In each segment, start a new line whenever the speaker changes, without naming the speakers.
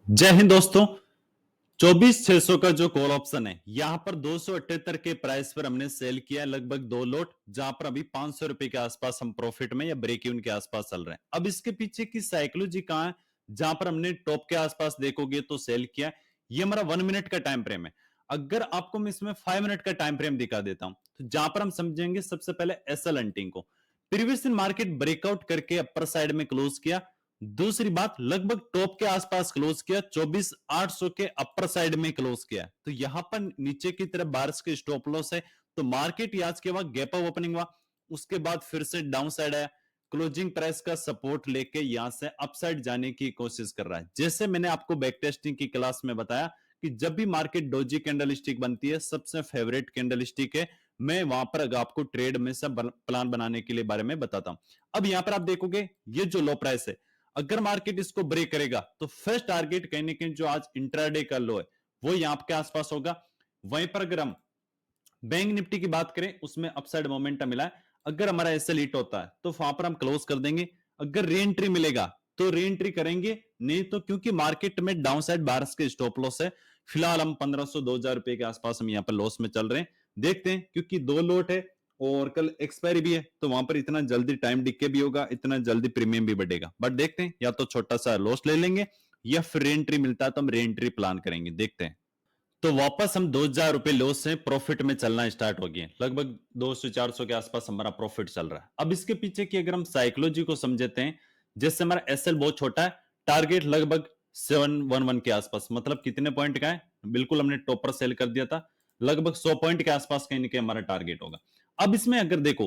जय हिंद दोस्तों। 24,600 का जो कॉल ऑप्शन है यहां पर 278 के प्राइस पर हमने सेल किया है लगभग 2 लॉट, जहां पर अभी 500 रुपए के आसपास हम प्रॉफिट में या ब्रेक इवन के आसपास चल रहे हैं। अब इसके पीछे की साइकोलॉजी कहां है? जहां पर हमने टॉप के आसपास देखोगे तो सेल किया है। ये हमारा 1 मिनट का टाइम फ्रेम है। अगर आपको मैं इसमें 5 मिनट का टाइम फ्रेम दिखा देता हूं तो जहां पर हम समझेंगे सबसे पहले एसएल हंटिंग को। प्रीवियस दिन मार्केट ब्रेकआउट करके अपर साइड में क्लोज किया। दूसरी बात, लगभग टॉप के आसपास क्लोज किया, 24,800 के अपर साइड में क्लोज किया। तो यहां पर नीचे की तरफ बार्स के स्टॉप लॉस है। तो मार्केट आज के बाद गैप अप ओपनिंग हुआ, उसके बाद फिर से डाउन साइड आया, क्लोजिंग प्राइस का सपोर्ट लेके यहां से अपसाइड जाने की कोशिश कर रहा है। जैसे मैंने आपको बैक टेस्टिंग की क्लास में बताया कि जब भी मार्केट डोजी कैंडल स्टिक बनती है, सबसे फेवरेट कैंडल स्टिक है, मैं वहां पर आपको ट्रेड में सब प्लान बनाने के लिए बारे में बताता हूं। अब यहां पर आप देखोगे ये जो लो प्राइस है, अगर मार्केट इसको ब्रेक करेगा तो फर्स्ट टारगेट कहीं ना कहीं जो आज इंट्राडे का लो है वो यहां के आसपास होगा। वहीं पर अगर हम बैंक निफ्टी की बात करें, उसमें अपसाइड मोमेंटम मिला है। अगर हमारा एसएल हिट होता है तो वहां पर हम क्लोज कर देंगे। अगर री एंट्री मिलेगा तो री एंट्री करेंगे, नहीं तो क्योंकि मार्केट में डाउन साइड बार्स के स्टॉप लॉस है। फिलहाल हम 1500 2000 रुपए के आसपास हम यहाँ पर लॉस में चल रहे हैं। देखते हैं, क्योंकि 2 लॉट है और कल एक्सपायरी भी है, तो वहां पर इतना जल्दी टाइम डिके भी होगा, इतना जल्दी प्रीमियम भी बढ़ेगा। बट देखते हैं, या तो छोटा सा लॉस ले लेंगे या फिर री एंट्री मिलता है तो हम री एंट्री प्लान करेंगे। देखते हैं। तो वापस हम 2000 रुपए लॉस से प्रॉफिट में चलना स्टार्ट हो गए। लगभग 200-400 के आसपास हमारा प्रॉफिट चल रहा है। अब इसके पीछे की अगर हम साइकोलॉजी को समझते हैं, जैसे हमारा एसएल बहुत छोटा है, टारगेट लगभग 711 के आसपास, मतलब कितने पॉइंट का है, बिल्कुल हमने टॉपर सेल कर दिया था। लगभग 100 पॉइंट के आसपास कहीं ना कहीं हमारा टारगेट होगा। अब इसमें अगर देखो,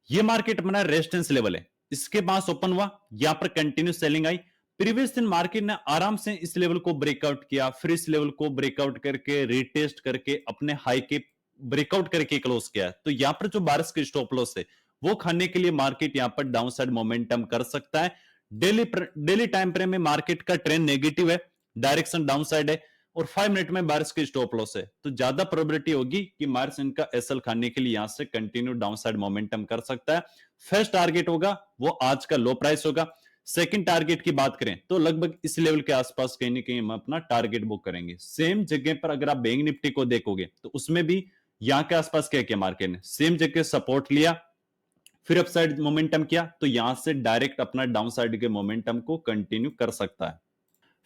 ये मार्केट हमारा रेजिस्टेंस लेवल है, इसके पास ओपन हुआ, यहां पर कंटिन्यू सेलिंग आई। प्रीवियस दिन मार्केट ने आराम से इस लेवल को ब्रेकआउट किया, फिर इस लेवल को ब्रेकआउट करके रिटेस्ट करके अपने हाई के ब्रेकआउट करके क्लोज किया। तो यहां पर जो बारिश के स्टॉप लॉस है वो खाने के लिए मार्केट यहां पर डाउन साइड मोमेंटम कर सकता है। डेली टाइम फ्रेम में मार्केट का ट्रेंड नेगेटिव है, डायरेक्शन डाउन साइड है, और 5 मिनट में बारिश की स्टॉप लॉस है, तो ज्यादा प्रोबेबिलिटी होगी कि मार्स इनका एसएल खाने के लिए यहां से कंटिन्यू डाउन साइड मोमेंटम कर सकता है। फर्स्ट टारगेट होगा वो आज का लो प्राइस होगा। सेकंड टारगेट की बात करें तो लगभग इस लेवल के आसपास कहीं ना कहीं हम अपना टारगेट बुक करेंगे। सेम जगह पर अगर आप बैंक निफ्टी को देखोगे तो उसमें भी यहां के आसपास क्या किया, मार्केट ने सेम जगह सपोर्ट लिया, फिर अपसाइड मोमेंटम किया, तो यहां से डायरेक्ट अपना डाउन साइड के मोमेंटम को कंटिन्यू कर सकता है।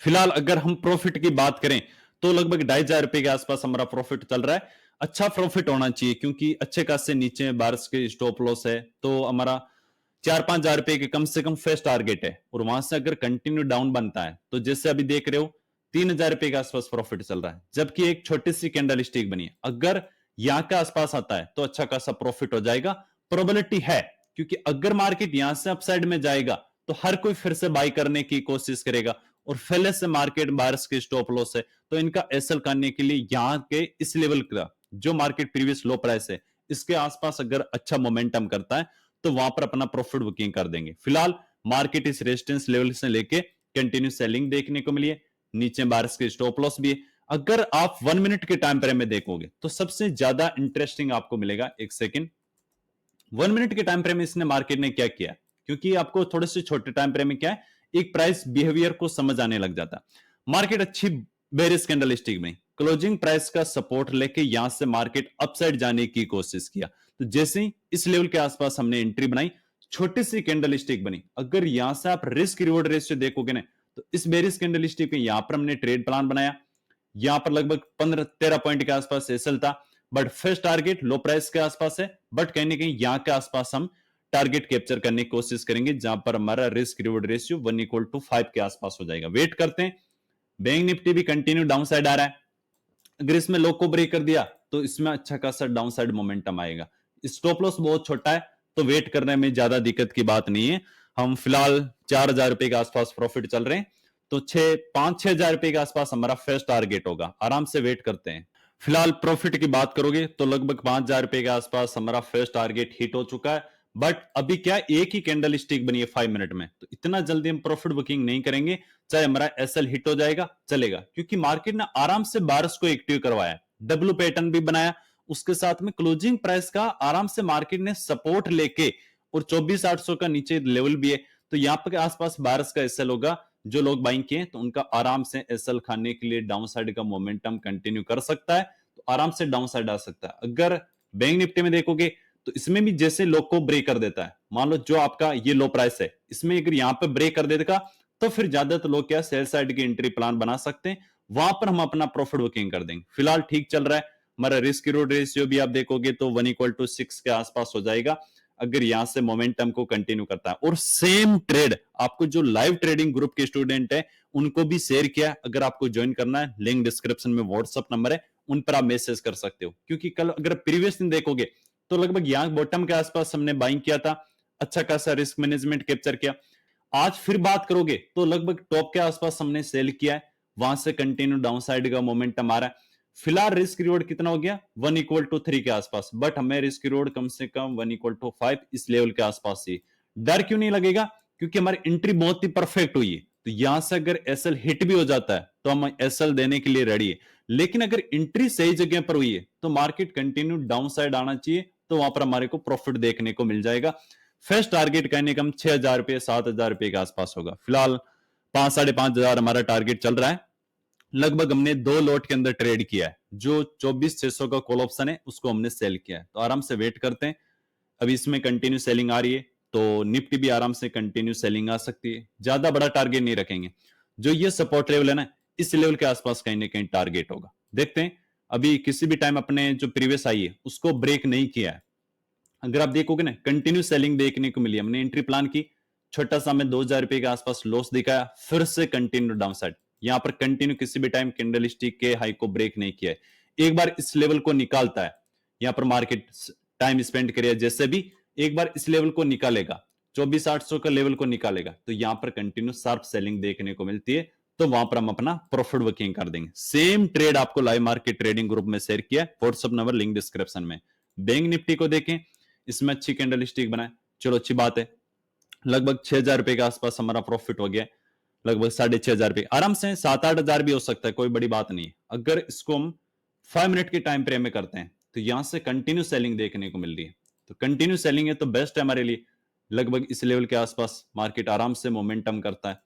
फिलहाल अगर हम प्रॉफिट की बात करें तो लगभग 2,500 रुपए के आसपास हमारा प्रॉफिट चल रहा है। अच्छा प्रॉफिट होना चाहिए, क्योंकि अच्छे खासे नीचे बारिश के स्टॉप लॉस है, तो हमारा 4-5 हजार रुपए के कम से कम फेस्ट टारगेट है, और वहां से अगर कंटिन्यू डाउन बनता है तो जैसे अभी देख रहे हो 3,000 रुपए के आसपास प्रॉफिट चल रहा है, जबकि एक छोटी सी कैंडल स्टिक बनी है। अगर यहां के आसपास आता है तो अच्छा खासा प्रॉफिट हो जाएगा, प्रोबेबिलिटी है, क्योंकि अगर मार्केट यहां से अपसाइड में जाएगा तो हर कोई फिर से बाई करने की कोशिश करेगा, और पहले से मार्केट बारिश के स्टॉप लॉस है, तो इनका एसएल करने के लिए यहां के इस लेवल का जो मार्केट प्रीवियस लो प्राइस है इसके आसपास अगर अच्छा मोमेंटम करता है तो वहां पर अपना प्रॉफिट बुकिंग कर देंगे। फिलहाल मार्केट इस रेजिस्टेंस लेवल से लेके कंटिन्यू सेलिंग देखने को मिली है, नीचे बारिश के स्टॉप लॉस भी है। अगर आप 1 मिनट के टाइम फ्रेम में देखोगे तो सबसे ज्यादा इंटरेस्टिंग आपको मिलेगा। एक सेकेंड, 1 मिनट के टाइम फ्रेम में इसने मार्केट ने क्या किया, क्योंकि आपको थोड़े से छोटे टाइम फ्रेम में क्या है, एक प्राइस बिहेवियर को समझ आने लग जाता है। मार्केट अच्छी बेरिश कैंडल स्टिक में क्लोजिंग प्राइस का सपोर्ट लेके यहां से मार्केट अपसाइड जाने की कोशिश किया, तो जैसे ही इस लेवल के आसपास हमने एंट्री बनाई, छोटी सी कैंडल स्टिक बनी। अगर यहां से आप रिस्क रिवॉर्ड रेशियो देखोगे ना, तो इस बेरिश कैंडल स्टिक में यहां पर हमने ट्रेड प्लान बनाया, यहां पर लगभग 15-13 पॉइंट के आसपास एसएल था, but first target low price के आसपास है, बट कहीं ना कहीं यहां के आसपास हम टारगेट कैप्चर करने की कोशिश करेंगे, जहां पर हमारा रिस्क रिवॉर्ड रेशियो 1:5 के आसपास हो जाएगा। वेट करते हैं। बैंक निफ्टी भी कंटिन्यू डाउन साइड आ रहा है, अगर इसमें लो को ब्रेक कर दिया तो इसमें अच्छा खासा डाउन साइड मोमेंटम आएगा। स्टॉप लॉस बहुत छोटा है, तो वेट करने में ज्यादा दिक्कत की बात नहीं है। हम फिलहाल 4,000 रुपए के आसपास प्रॉफिट चल रहे हैं, तो 5-6 हजार रुपए के आसपास हमारा फर्स्ट टारगेट होगा। आराम से वेट करते हैं। फिलहाल प्रॉफिट की बात करोगे तो लगभग 5,000 रुपए के आसपास हमारा फर्स्ट टारगेट हिट हो चुका है, बट अभी क्या एक ही कैंडल स्टिक बनी है 5 मिनट में, तो इतना जल्दी हम प्रॉफिट बुकिंग नहीं करेंगे। चाहे हमारा एसएल हिट हो जाएगा चलेगा, क्योंकि मार्केट ने आराम से बारिश को एक्टिव करवाया, डब्ल्यू पैटर्न भी बनाया, उसके साथ में क्लोजिंग प्राइस का आराम से मार्केट ने सपोर्ट लेके, और 24,800 का नीचे लेवल भी है, तो यहां पर आसपास बारिश का एसएल होगा, जो लोग बाइंग किए तो उनका आराम से एसएल खाने के लिए डाउन साइड का मोमेंटम कंटिन्यू कर सकता है, तो आराम से डाउन साइड आ सकता है। अगर बैंक निफ्टी में देखोगे तो इसमें भी जैसे लो को ब्रेक कर देता है, मान लो जो आपका ये लो प्राइस है, इसमें अगर यहाँ पे ब्रेक कर देगा तो फिर ज्यादातर लोग क्या सेल साइड की एंट्री प्लान बना सकते हैं, वहां पर हम अपना प्रॉफिट बुकिंग कर देंगे। फिलहाल ठीक चल रहा है, हमारा रिस्क रिवॉर्ड रेशियो भी आप देखोगे तो 1:6 के आसपास हो जाएगा अगर यहां से मोमेंटम को कंटिन्यू करता है। और सेम ट्रेड आपको जो लाइव ट्रेडिंग ग्रुप के स्टूडेंट है उनको भी शेयर किया, अगर आपको ज्वाइन करना है लिंक डिस्क्रिप्शन में व्हाट्सएप नंबर है, उन पर आप मैसेज कर सकते हो। क्योंकि कल अगर प्रीवियस दिन देखोगे तो लगभग यहां बॉटम के आसपास हमने बाइंग किया था, अच्छा खासा रिस्क मैनेजमेंट कैप्चर किया। आज फिर बात करोगे तो लगभग टॉप के आसपास हमने सेल किया है, वहां से कंटिन्यू डाउन साइड का मोमेंटम आ रहा है। फिलहाल रिस्क रिवॉर्ड कितना हो गया 1:3 के आसपास, बट हमें रिस्क रिवॉर्ड कम से कम 1:5 इस लेवल के आसपास ही। डर क्यों नहीं लगेगा, क्योंकि हमारी एंट्री बहुत ही परफेक्ट हुई है, तो यहां से अगर एसएल हिट भी हो जाता है तो हम एसएल देने के लिए रेडी है। लेकिन अगर एंट्री सही जगह पर हुई है तो मार्केट कंटिन्यू डाउन साइड आना चाहिए, तो वहां पर हमारे को प्रॉफिट देखने को मिल जाएगा। फर्स्ट टारगेट कहने का हम 6,000 रुपए 7,000 रुपए के आसपास होगा। फिलहाल 5,500 हमारा टारगेट चल रहा है। लगभग हमने 2 लॉट के अंदर ट्रेड किया है, जो 24,600 का कॉल ऑप्शन है उसको हमने सेल किया है, तो आराम से वेट करते हैं। अभी इसमें कंटिन्यू सेलिंग आ रही है, तो निफ्टी भी आराम से कंटिन्यू सेलिंग आ सकती है। ज्यादा बड़ा टारगेट नहीं रखेंगे, जो ये सपोर्ट लेवल है ना इस लेवल के आसपास कहीं ना कहीं टारगेट होगा। देखते हैं, अभी किसी भी टाइम अपने जो प्रीवियस आई है उसको ब्रेक नहीं किया है। अगर आप देखोगे ना कंटिन्यू सेलिंग देखने को मिली, हमने एंट्री प्लान की, छोटा सा हमें 2,000 रुपए के आसपास लॉस दिखाया, फिर से कंटिन्यू डाउन साइड। यहां पर कंटिन्यू किसी भी टाइम कैंडल स्टिक के हाई को ब्रेक नहीं किया है। एक बार इस लेवल को निकालता है, यहां पर मार्केट टाइम स्पेंड करिए जैसे भी, एक बार इस लेवल को निकालेगा 24,800 का लेवल को निकालेगा, तो यहां पर कंटिन्यू शार्प सेलिंग देखने को मिलती है, तो वहां पर हम अपना प्रॉफिट बुकिंग कर देंगे। सेम ट्रेड आपको लाइव मार्केट ट्रेडिंग ग्रुप में शेयर किया, व्हाट्सएप नंबर लिंक डिस्क्रिप्शन में। बैंक निफ्टी को देखें, इसमें अच्छी कैंडल स्टिक बनाए, चलो अच्छी बात है। लगभग 6,000 रुपए के आसपास हमारा प्रॉफिट हो गया, लगभग 6,500 रुपए आराम से। 7-8 हजार भी हो सकता है, कोई बड़ी बात नहीं है। अगर इसको हम 5 मिनट के टाइम फ्रेम में करते हैं तो यहां से कंटिन्यू सेलिंग देखने को मिल रही है, तो कंटिन्यू सेलिंग है तो बेस्ट है हमारे लिए। लगभग इस लेवल के आसपास मार्केट आराम से मोमेंटम करता है।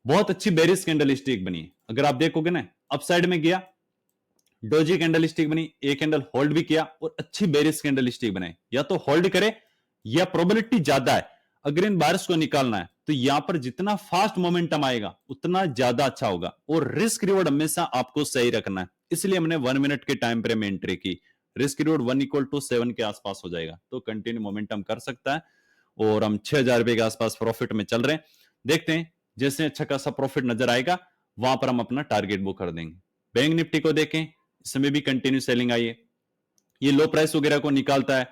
बहुत अच्छी बेरिश कैंडल स्टिक बनी है, अगर आप देखोगे ना अपसाइड में गया, डोजी कैंडल स्टिक बनी, एक कैंडल होल्ड भी किया और अच्छी बेरिश कैंडल स्टिक बनाई। या तो होल्ड करे या प्रोबेबिलिटी ज्यादा है अगर इन बारिश को निकालना है, तो यहां पर जितना फास्ट मोमेंटम आएगा उतना ज्यादा अच्छा होगा। और रिस्क रिवॉर्ड हमेशा आपको सही रखना है, इसलिए हमने 1 मिनट के टाइम फ्रेम में एंट्री की। रिस्क रिवॉर्ड 1:7 के आसपास हो जाएगा, तो कंटिन्यू मोमेंटम कर सकता है। और हम 6,000 रुपए के आसपास प्रॉफिट में चल रहे हैं। देखते हैं जैसे अच्छा खासा प्रॉफिट नजर आएगा वहां पर हम अपना टारगेट बुक कर देंगे। बैंक निफ्टी को देखें, इसमें भी कंटिन्यू सेलिंग आई है, ये लो प्राइस वगैरह को निकालता है।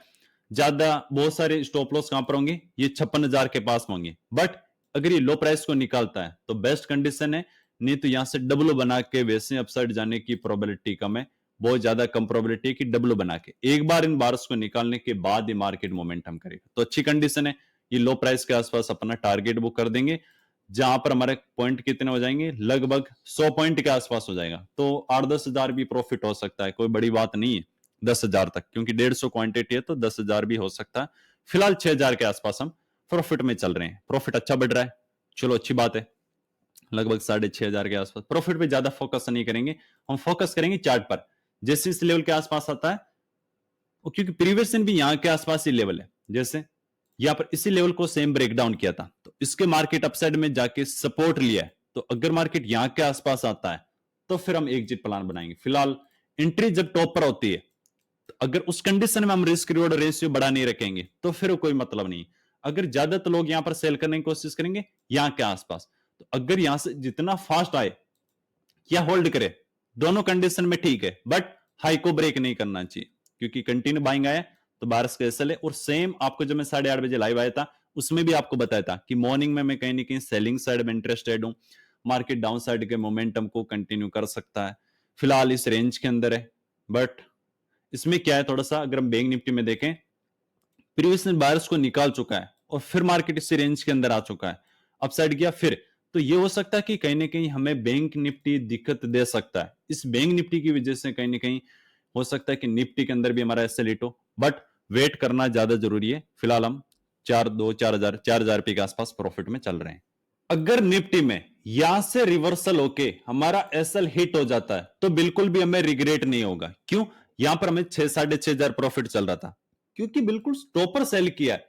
ज्यादा बहुत सारे स्टॉप लॉस कहां पर होंगे, ये 56,000 के पास होंगे, बट अगर ये लो प्राइस को निकालता है तो बेस्ट कंडीशन है, नहीं तो यहां से डब्लो बना के वैसे अपसाइड जाने की प्रोबेबिलिटी कम है, बहुत ज्यादा कम प्रोबेबिलिटी है कि डब्लो बना के एक बार इन बार्स को निकालने के बाद ही मार्केट मोमेंटम करेगा। तो अच्छी कंडीशन है, ये लो प्राइस के आसपास अपना टारगेट बुक कर देंगे, जहां पर हमारे पॉइंट कितने हो जाएंगे, लगभग 100 पॉइंट के आसपास हो जाएगा, तो 8-10 हजार भी प्रॉफिट हो सकता है, कोई बड़ी बात नहीं है 10,000 तक, क्योंकि 150 क्वांटिटी है तो 10,000 भी हो सकता है। फिलहाल 6,000 के आसपास हम प्रॉफिट में चल रहे हैं, प्रॉफिट अच्छा बढ़ रहा है, चलो अच्छी बात है। लगभग 6,500 के आसपास प्रॉफिट पे ज्यादा फोकस नहीं करेंगे, हम फोकस करेंगे चार्ट पर। जैसे इस लेवल के आसपास आता है, क्योंकि प्रीवियस दिन भी यहाँ के आसपास ही लेवल है, जैसे यहाँ पर इसी लेवल को सेम ब्रेकडाउन किया था, तो इसके मार्केट अपसाइड में जाके सपोर्ट लिया है, तो अगर मार्केट यहाँ के आसपास आता है तो फिर हम एग्जिट प्लान बनाएंगे। फिलहाल एंट्री जब टॉप पर होती है, तो अगर उस कंडीशन में हम रिस्क रिवॉर्ड रेशियो बढ़ा नहीं रखेंगे तो फिर कोई मतलब नहीं। अगर ज्यादातर लोग यहां पर सेल करने की कोशिश करेंगे यहाँ के आसपास, तो अगर यहां से जितना फास्ट आए या होल्ड करे, दोनों कंडीशन में ठीक है, बट हाई को ब्रेक नहीं करना चाहिए, क्योंकि कंटिन्यू बाइंग आया तो बारिश का एसएल है। और सेम आपको जब मैं 8:30 बजे लाइव आया था उसमें भी आपको बताया था कि मॉर्निंग में मैं कहीं ना कहीं सेलिंग साइड में इंटरेस्टेड हूं, मार्केट डाउन साइड के मोमेंटम को कंटिन्यू कर सकता है। फिलहाल इस रेंज के अंदर है, बट इसमें क्या है, थोड़ा सा अगर हम बैंक निफ्टी में देखें, प्रीवियस दिन बायर्स को निकाल चुका है और फिर मार्केट इसी रेंज के अंदर आ चुका है, अपसाइड गया फिर, तो ये हो सकता है कि कहीं ना कहीं हमें बैंक निफ्टी दिक्कत दे सकता है। इस बैंक निफ्टी की वजह से कहीं ना कहीं हो सकता है कि निफ्टी के अंदर भी हमारा ऐसे लेट हो, बट वेट करना ज्यादा जरूरी है। फिलहाल हम 4,2 4,000 4,000 रुपए के आसपास प्रॉफिट में चल रहे हैं। अगर निफ्टी में यहां से रिवर्सल होके हमारा एसएल हिट हो जाता है तो बिल्कुल भी हमें रिग्रेट नहीं होगा। क्यों? यहां पर हमें 6 साढ़े 6 हजार प्रॉफिट चल रहा था, क्योंकि बिल्कुल स्टॉपर सेल किया है,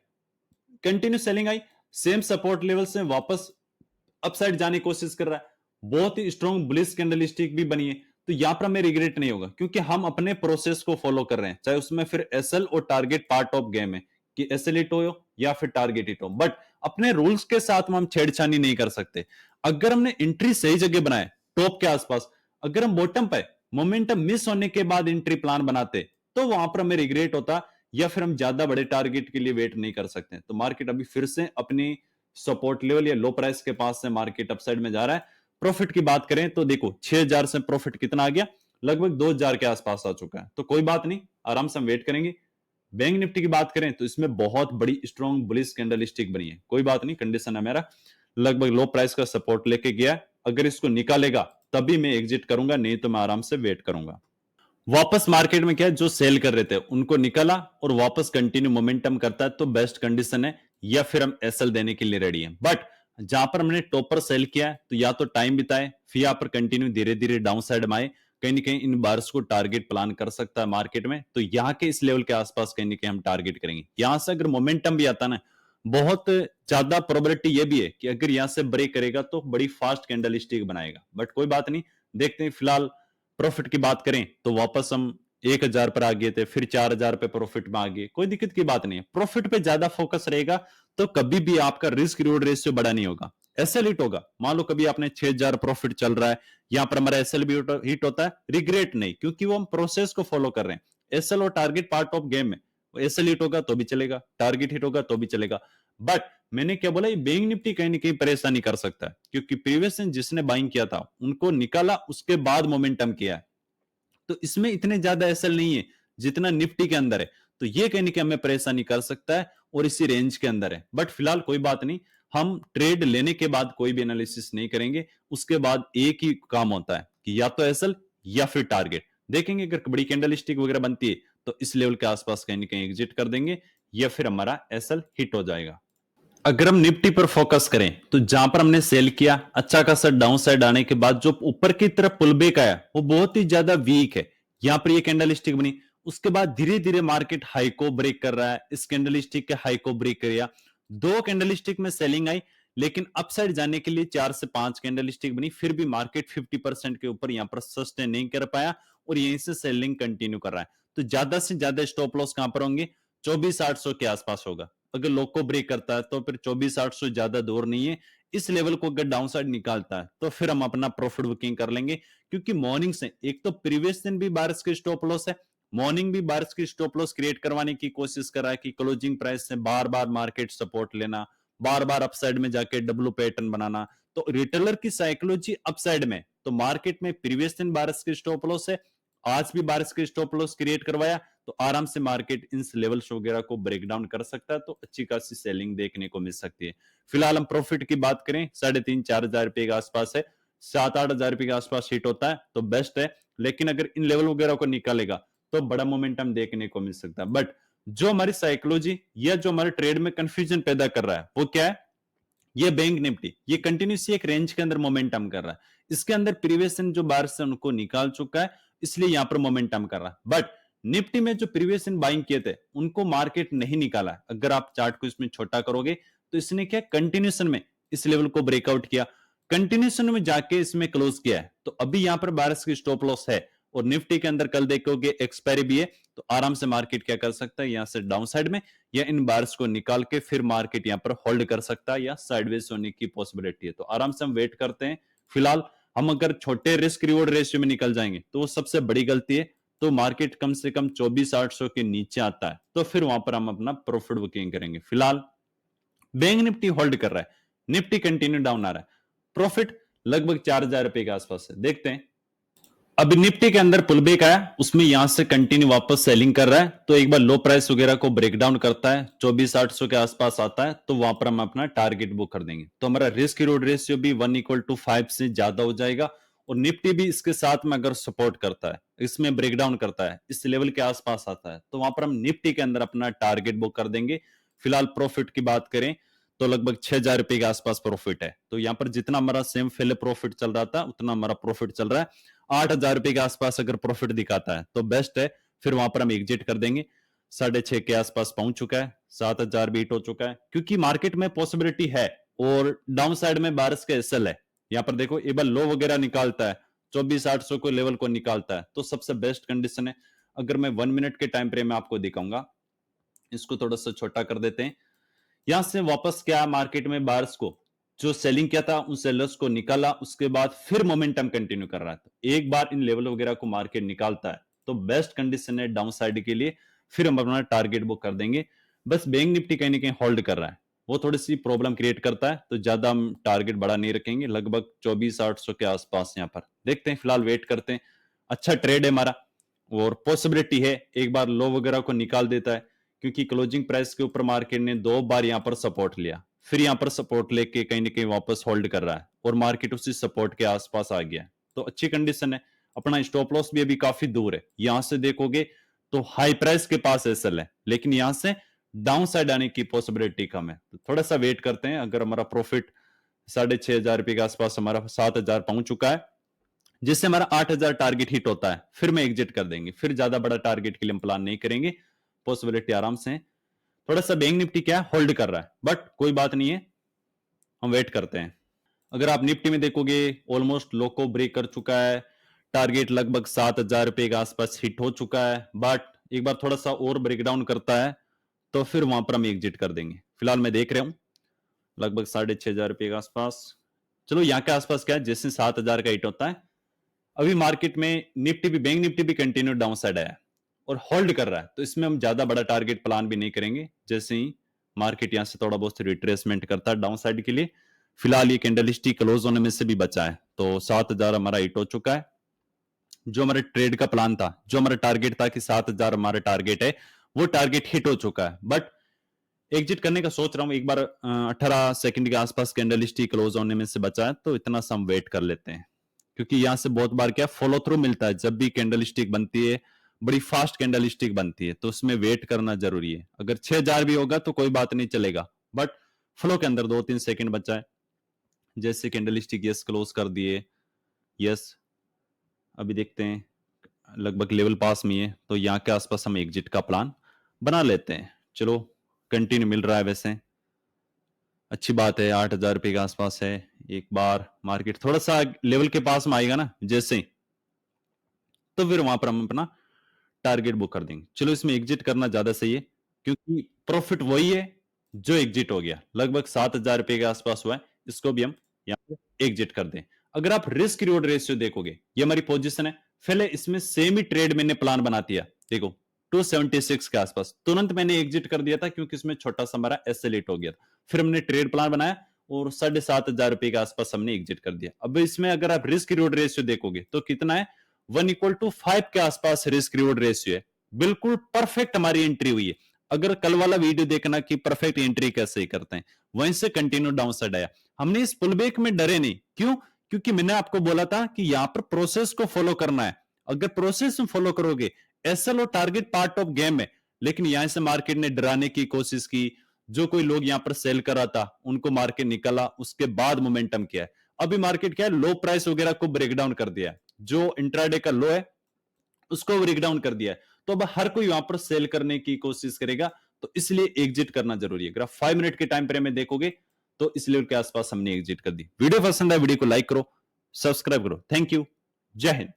कंटिन्यू सेलिंग आई, सेम सपोर्ट लेवल से वापस अपसाइड जाने की कोशिश कर रहा है, बहुत ही स्ट्रॉन्ग बुलिश कैंडलस्टिक भी बनी है। तो यहां पर हमें रिग्रेट नहीं होगा, क्योंकि हम अपने प्रोसेस को फॉलो कर रहे हैं, चाहे उसमें फिर एसएल और टारगेट पार्ट ऑफ गेम है कि एसएल हिट हो या फिर टारगेट हिट हो, बट अपने रूल्स के साथ में हम छेड़छानी नहीं कर सकते। अगर हमने एंट्री सही जगह बनाए, टॉप के आसपास, अगर हम बॉटम पे मोमेंटम मिस होने के बाद एंट्री प्लान बनाते तो वहां पर हमें रिग्रेट होता, या फिर हम ज्यादा बड़े टारगेट के लिए वेट नहीं कर सकते। तो मार्केट अभी फिर से अपनी सपोर्ट लेवल या लो प्राइस के पास से मार्केट अपसाइड में जा रहा है। प्रॉफिट की बात करें तो देखो 6000 से प्रॉफिट कितना आ गया, लगभग 2000 के आसपास आ चुका है। तो कोई बात नहीं, आराम से हम वेट करेंगे। बैंक निफ्टी की बात करें तो इसमें बहुत बड़ी स्ट्रॉन्ग बुलिश कैंडल स्टिक बनी है, कोई बात नहीं, कंडीशन है मेरा, लगभग लो प्राइस का सपोर्ट लेके गया है। अगर इसको निकालेगा तभी मैं एग्जिट करूंगा, नहीं तो मैं आराम से वेट करूंगा। वापस मार्केट में क्या है, जो सेल कर रहे थे उनको निकाला और वापस कंटिन्यू मोमेंटम करता है तो बेस्ट कंडीशन है, या फिर हम एसएल देने के लिए रेडी हैं। बट जहां पर हमने टॉपर सेल किया है तो या तो टाइम बिताए, फिर यहाँ पर कंटिन्यू धीरे धीरे डाउन साइड में आए, कहीं ना कहीं इन बार्स को टारगेट प्लान कर सकता है मार्केट में। तो यहाँ के इस लेवल के आसपास कहीं ना कहीं हम टारगेट करेंगे। यहां से अगर मोमेंटम भी आता ना, बहुत ज्यादा प्रोबेबिलिटी ये भी है कि अगर यहां से ब्रेक करेगा तो बड़ी फास्ट कैंडल स्टिक बनाएगा, बट कोई बात नहीं, देखते हैं। फिलहाल प्रॉफिट की बात करें तो वापस हम 1000 पर आ गए थे, फिर 4000 पे प्रॉफिट में आ गए, कोई दिक्कत की बात नहीं है। प्रॉफिट पे ज्यादा फोकस रहेगा तो कभी भी आपका रिस्क रिवॉर्ड रेशियो बड़ा नहीं होगा, एसएल हिट होगा। मान लो कभी आपने 6000 प्रॉफिट चल रहा है, यहां पर हमारा एसएल भी हिट होता है, रिग्रेट नहीं, क्योंकि वो हम प्रोसेस को फॉलो कर रहे हैं। एसएल और टारगेट पार्ट ऑफ गेम में, एसएल हिट होगा तो भी चलेगा, टारगेट हिट होगा तो भी चलेगा। बट मैंने क्या बोला, ये बैंक निफ्टी कहीं ना कहीं परेशानी कर सकता है, क्योंकि प्रीवियस दिन जिसने बाइंग किया था उनको निकाला, उसके बाद मोमेंटम किया है। तो इसमें इतने ज्यादा एसएल नहीं है जितना निफ्टी के अंदर है। तो ये कहने की हमें परेशानी कर सकता है, और इसी रेंज के अंदर है। बट फिलहाल कोई बात नहीं, हम ट्रेड लेने के बाद कोई भी एनालिसिस नहीं करेंगे, उसके बाद एक ही काम होता है कि या तो एसएल या फिर टारगेट देखेंगे। अगर बड़ी कैंडल स्टिक वगैरह बनती है तो इस लेवल के आसपास कहीं ना कहीं एग्जिट कर देंगे, या फिर हमारा एसएल हिट हो जाएगा। अगर हम निफ्टी पर फोकस करें तो जहां पर हमने सेल किया, अच्छा खासा डाउन साइड आने के बाद जो ऊपर की तरफ पुल बैक आया वो बहुत ही ज्यादा वीक है। यहां पर ये कैंडल स्टिक बनी, उसके बाद धीरे धीरे मार्केट हाई को ब्रेक कर रहा है, इस कैंडल स्टिक के हाई को ब्रेक किया, दो कैंडल स्टिक में सेलिंग आई, लेकिन अपसाइड जाने के लिए 4 से 5 कैंडल स्टिक बनी, फिर भी मार्केट 50% के ऊपर यहां पर सस्टेन नहीं कर पाया और यहीं से सेलिंग कंटिन्यू कर रहा है। तो ज्यादा से ज्यादा स्टॉप लॉस कहां पर होंगे, 24,800 के आसपास होगा। अगर लो को ब्रेक करता है तो फिर 24,800 ज्यादा दूर नहीं है। इस लेवल को अगर डाउन साइड निकालता है तो फिर हम अपना प्रॉफिट बुकिंग कर लेंगे, क्योंकि मॉर्निंग से एक तो प्रीवियस दिन भी बारिश की स्टॉप लॉस है, मॉर्निंग भी बारिश की स्टॉप लॉस क्रिएट करवाने की कोशिश कर रहा है कि क्लोजिंग प्राइस से बार बार मार्केट सपोर्ट लेना, बार बार अपसाइड में जाके डब्ल्यू पैटर्न बनाना। तो रिटेलर की साइकोलॉजी अपसाइड में, तो मार्केट में प्रीवियस दिन बारिश की स्टॉप लॉस है, आज भी बारिश की स्टॉप लॉस क्रिएट करवाया, तो आराम से मार्केट इन लेवल्स वगैरह को ब्रेक डाउन कर सकता है, तो अच्छी खासी सेलिंग देखने को मिल सकती है। फिलहाल हम प्रॉफिट की बात करें, 3,500-4,000 रुपए के आसपास है, 7-8 हजार रुपए के आसपास हिट होता है तो बेस्ट है। लेकिन अगर इन लेवल वगैरह को निकालेगा तो बड़ा मोमेंटम देखने को मिल सकता है। बट जो हमारी साइकोलॉजी या जो हमारे ट्रेड में कंफ्यूजन पैदा कर रहा है वो क्या है, ये बैंक निफ्टी ये कंटिन्यूसली एक रेंज के अंदर मोमेंटम कर रहा है, इसके अंदर प्रीवियस दिन जो बार से उनको निकाल चुका है, इसलिए यहां पर मोमेंटम कर रहा है। बट निफ्टी में जो प्रीवियस दिन बाइंग किए थे उनको मार्केट नहीं निकाला है। अगर आप चार्ट को इसमें छोटा करोगे तो इसने क्या कंटिन्यूशन में इस लेवल को ब्रेकआउट किया, कंटिन्यूशन में जाके इसमें क्लोज किया है, तो अभी यहां पर बारिश की स्टॉप लॉस है। और निफ्टी के अंदर कल देखोगे एक्सपायरी भी है, तो आराम से मार्केट क्या कर सकता है, यहां से डाउन साइड में या इन बार्स को निकाल के फिर मार्केट यहां पर होल्ड कर सकता है या साइडवेज होने की पॉसिबिलिटी है। तो आराम से हम वेट करते हैं। फिलहाल हम अगर छोटे रिस्क रिवॉर्ड रेशियो में निकल जाएंगे तो वो सबसे बड़ी गलती है। तो मार्केट कम से कम 24,800 के नीचे आता है तो फिर वहां पर हम अपना प्रॉफिट बुकिंग करेंगे। फिलहाल बैंक निफ्टी होल्ड कर रहा है, निफ्टी कंटिन्यू डाउन आ रहा है, प्रॉफिट लगभग 4,000 रुपए के आसपास है। देखते हैं, अभी निफ्टी के अंदर पुल बैक आया, उसमें यहां से कंटिन्यू वापस सेलिंग कर रहा है, तो एक बार लो प्राइस वगैरह को ब्रेक डाउन करता है, 24,800 के आसपास आता है, तो वहां पर हम अपना टारगेट बुक कर देंगे। तो हमारा रिस्क रिवॉर्ड रेशियो भी 1:5 से ज्यादा हो जाएगा। और निफ्टी भी इसके साथ में अगर सपोर्ट करता है, इसमें ब्रेक डाउन करता है, इस लेवल के आसपास आता है, तो वहां पर हम निफ्टी के अंदर अपना टारगेट बुक कर देंगे। फिलहाल प्रॉफिट की बात करें तो लगभग 6,000 रुपए के आसपास प्रॉफिट है। तो यहाँ पर जितना हमारा सेम फेले प्रॉफिट चल रहा था उतना हमारा प्रॉफिट चल रहा है। 8,000 रुपए के आसपास अगर प्रॉफिट दिखाता है तो बेस्ट है, फिर वहां पर हम एग्जिट कर देंगे। 6.5 के आसपास पहुंच चुका है, 7,000 बीट हो चुका है, क्योंकि मार्केट में पॉसिबिलिटी है और डाउन साइड में बारिश का एसएल है। यहाँ पर देखो एबल लो वगैरह निकालता है, 24,800 को लेवल को निकालता है, तो सबसे बेस्ट कंडीशन है। अगर मैं 1 मिनट के टाइम फ्रेम में आपको दिखाऊंगा, इसको थोड़ा सा छोटा कर देते हैं। यहां से वापस क्या मार्केट में बार्स को जो सेलिंग किया था उन सेलर्स को निकाला, उसके बाद फिर मोमेंटम कंटिन्यू कर रहा था। एक बार इन लेवल वगैरह को मार्केट निकालता है तो बेस्ट कंडीशन है डाउन साइड के लिए, फिर हम अपना टारगेट बुक कर देंगे। बस बैंक निफ्टी कहीं ना कहीं होल्ड कर रहा है, वो थोड़ी सी प्रॉब्लम क्रिएट करता है, तो ज्यादा हम टारगेट बड़ा नहीं रखेंगे, लगभग 24,800 के आसपास यहाँ पर देखते हैं। फिलहाल वेट करते हैं, अच्छा ट्रेड है हमारा और पॉसिबिलिटी है एक बार लो वगैरह को निकाल देता है, क्योंकि क्लोजिंग प्राइस के ऊपर मार्केट ने 2 बार यहां पर सपोर्ट लिया, फिर यहां पर सपोर्ट लेके कहीं ना कहीं वापस होल्ड कर रहा है और मार्केट उसी सपोर्ट के आसपास आ गया है, तो अच्छी कंडीशन है। अपना स्टॉप लॉस भी अभी काफी दूर है, यहां से देखोगे तो हाई प्राइस के पास एसएल है, लेकिन यहां से डाउन साइड आने की पॉसिबिलिटी कम है, तो थोड़ा सा वेट करते हैं। अगर हमारा प्रॉफिट 6,500 रुपए के आसपास हमारा 7,000 पहुंच चुका है, जिससे हमारा 8,000 टारगेट हिट होता है, फिर मैं एग्जिट कर देंगे, फिर ज्यादा बड़ा टारगेट के लिए हम प्लान नहीं करेंगे, पॉसिबिलिटी आराम से। थोड़ा सा बैंक निफ्टी क्या होल्ड कर रहा है, बट कोई बात नहीं है, हम वेट करते हैं। अगर आप निफ्टी में देखोगे ऑलमोस्ट लो को ब्रेक कर चुका है, टारगेट लगभग 7,000 रुपए के आसपास हिट हो चुका है, बट एक बार थोड़ा सा और ब्रेकडाउन करता है तो फिर वहां पर हम एग्जिट कर देंगे। फिलहाल मैं देख रहा हूं लगभग 6,500 रुपए के आसपास, चलो यहाँ के आसपास क्या है, जैसे 7,000 का हिट होता है, अभी मार्केट में निफ्टी भी बैंक निफ्टी भी कंटिन्यू डाउन साइड आया और होल्ड कर रहा है, तो इसमें हम ज्यादा बड़ा टारगेट प्लान भी नहीं करेंगे। जैसे ही मार्केट यहां से थोड़ा बहुत रिट्रेसमेंट करता है डाउन साइड के लिए, फिलहाल ये कैंडलस्टिक क्लोज होने में से भी बचा है, तो 7,000 हमारा हिट हो चुका है। जो हमारे ट्रेड का प्लान था, जो हमारा टारगेट था कि 7,000 हमारा टारगेट है, वो टारगेट हिट हो चुका है, बट एग्जिट करने का सोच रहा हूं। एक बार 18 सेकंड के आसपास कैंडलस्टिक क्लोज होने में से बचा है, तो इतना सम वेट कर लेते हैं, क्योंकि यहां से बहुत बार क्या फॉलो थ्रू मिलता है, जब भी कैंडल स्टिक बनती है, बड़ी फास्ट कैंडल स्टिक बनती है, तो उसमें वेट करना जरूरी है। अगर 6,000 भी होगा तो कोई बात नहीं चलेगा, बट फ्लो के अंदर 2-3 सेकंड बचा है। जैसे कैंडल स्टिक यस क्लोज कर दिए, यस अभी देखते हैं लगभग लेवल पास में है, तो यहाँ के आसपास हम एग्जिट का प्लान बना लेते हैं। चलो कंटिन्यू मिल रहा है, वैसे अच्छी बात है, 8,000 रुपए के आसपास है। एक बार मार्केट थोड़ा सा लेवल के पास में आएगा ना जैसे ही, तो फिर वहां पर हम अपना टारगेट बुक कर देंगे। चलो इसमें एग्जिट करना ज्यादा सही है, क्योंकि प्रॉफिट वही है जो एग्जिट हो गया, लगभग 7,000 रुपए के आसपास हुआ है, इसको भी हम यहाँ पे एग्जिट कर दें। अगर आप रिस्क रिवॉर्ड रेशियो देखोगे, ये हमारी पोजीशन है, पहले इसमें सेम ही ट्रेड मैंने प्लान बना दिया, देखो 276 के आसपास तुरंत मैंने एग्जिट कर दिया था, क्योंकि इसमें छोटा सा हमारा एसएल हो गया था। फिर हमने ट्रेड प्लान बनाया और 7,500 रुपए के आसपास हमने एग्जिट कर दिया। अब इसमें अगर आप रिस्क रिवॉर्ड रेशियो देखोगे तो कितना है, 1:5 के आसपास रिस्क रिवॉर्ड रेशियो है, बिल्कुल परफेक्ट हमारी एंट्री हुई है। अगर कल वाला वीडियो देखना कि परफेक्ट एंट्री कैसे करते हैं, वहीं से कंटिन्यू डाउन साइड आया, हमने इस पुलबैक में डरे नहीं। क्यों? क्योंकि मैंने आपको बोला था कि यहां पर प्रोसेस को फॉलो करना है, अगर प्रोसेस में फॉलो करोगे, एसएल और टारगेट पार्ट ऑफ गेम है। लेकिन यहां से मार्केट ने डराने की कोशिश की, जो कोई लोग यहां पर सेल कर रहा था उनको मार्केट निकला, उसके बाद मोमेंटम किया है। अभी मार्केट क्या है, लो प्राइस वगैरह को ब्रेक डाउन कर दिया है, जो इंट्राडे का लो है उसको ब्रेक डाउन कर दिया है, तो अब हर कोई वहां पर सेल करने की कोशिश करेगा, तो इसलिए एग्जिट करना जरूरी है। अगर आप 5 मिनट के टाइम फ्रेम में देखोगे तो इस लेवल के आसपास हमने एग्जिट कर दी। वीडियो पसंद है, वीडियो को लाइक करो, सब्सक्राइब करो। थैंक यू, जय हिंद।